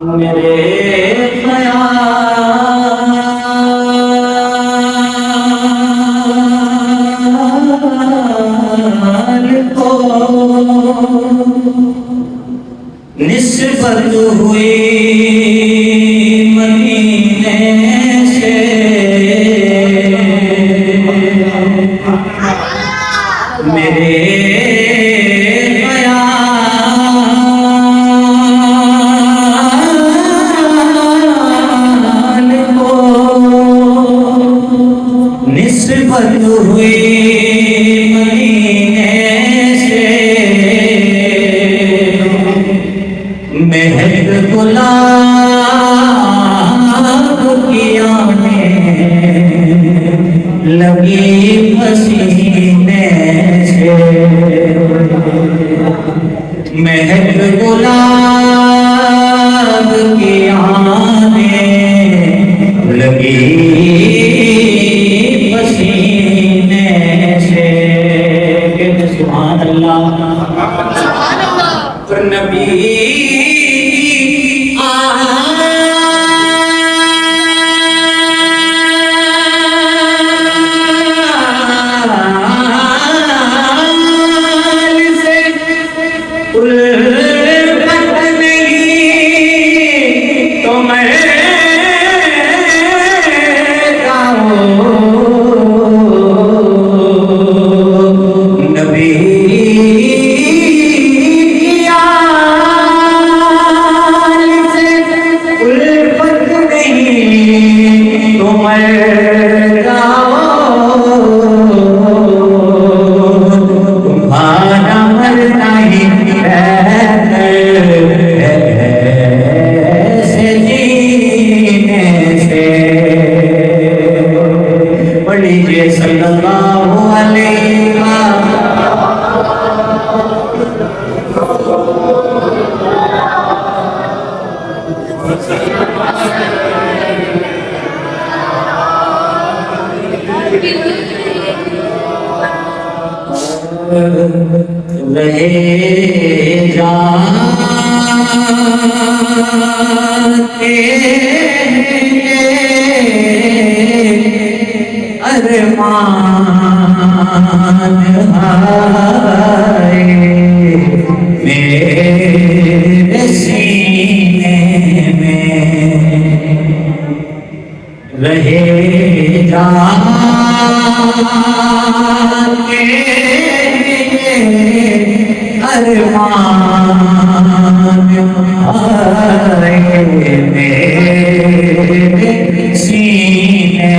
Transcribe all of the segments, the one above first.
मेरे ख्याल को निस्बत हुई मदीने से, मेरे निस्बत हुई मदीने से, महक गुलाब की आंखें लगी पसीने से, महक गुलाब की आंखें लगी पसीने से। सुभान अल्लाह, तो नबी से उल्फत नहीं तो मैं तुम्हारा मरना ही ऐसे जीने से। पढ़ लीजिए सल्लल्लाहु अलैहि रहे जाते अरमान आए मेरे सीने में, रहे जाते अरमान आए मेरे सीने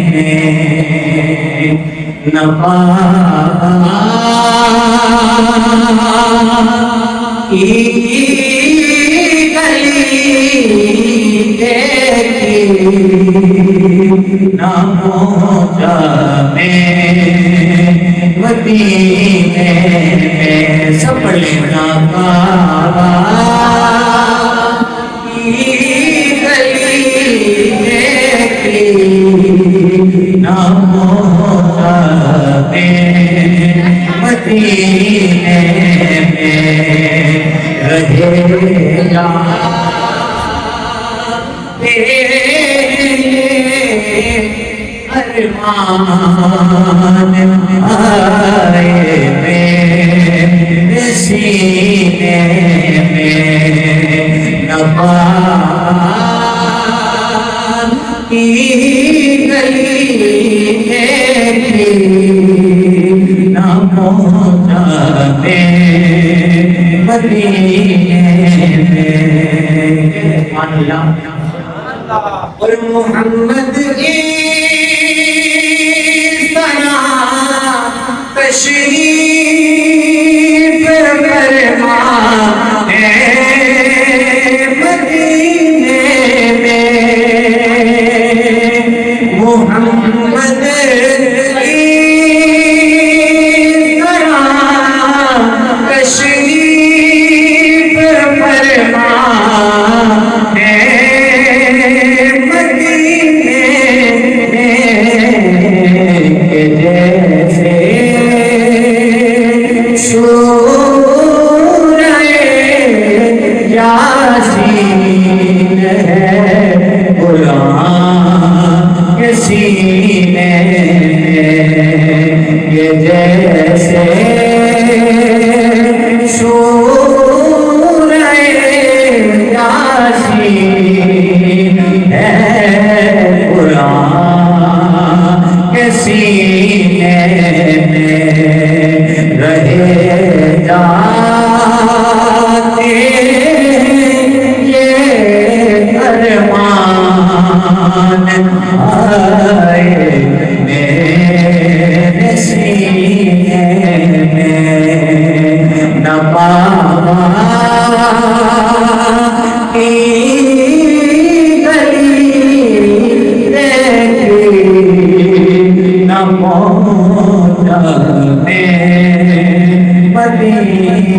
में, नवा की गली देखी ना पहुंचा मैं मदीने में। सब लेना काबा की गली देखी ना पहुंचा मैं मदीने में, रहे जाते अरमान आए मेरे सीने में, नवान की गली देखी ना पहुंचा मैं मदीने में। और मोहम्मद तशरीफ फरमा है मदीने में, मोहम्मद की तरह तशरीफ फरमा है मदीने में, जैसे फरमान आए मेरे सीने में न बाबा की गली देखी न मौत में मदीना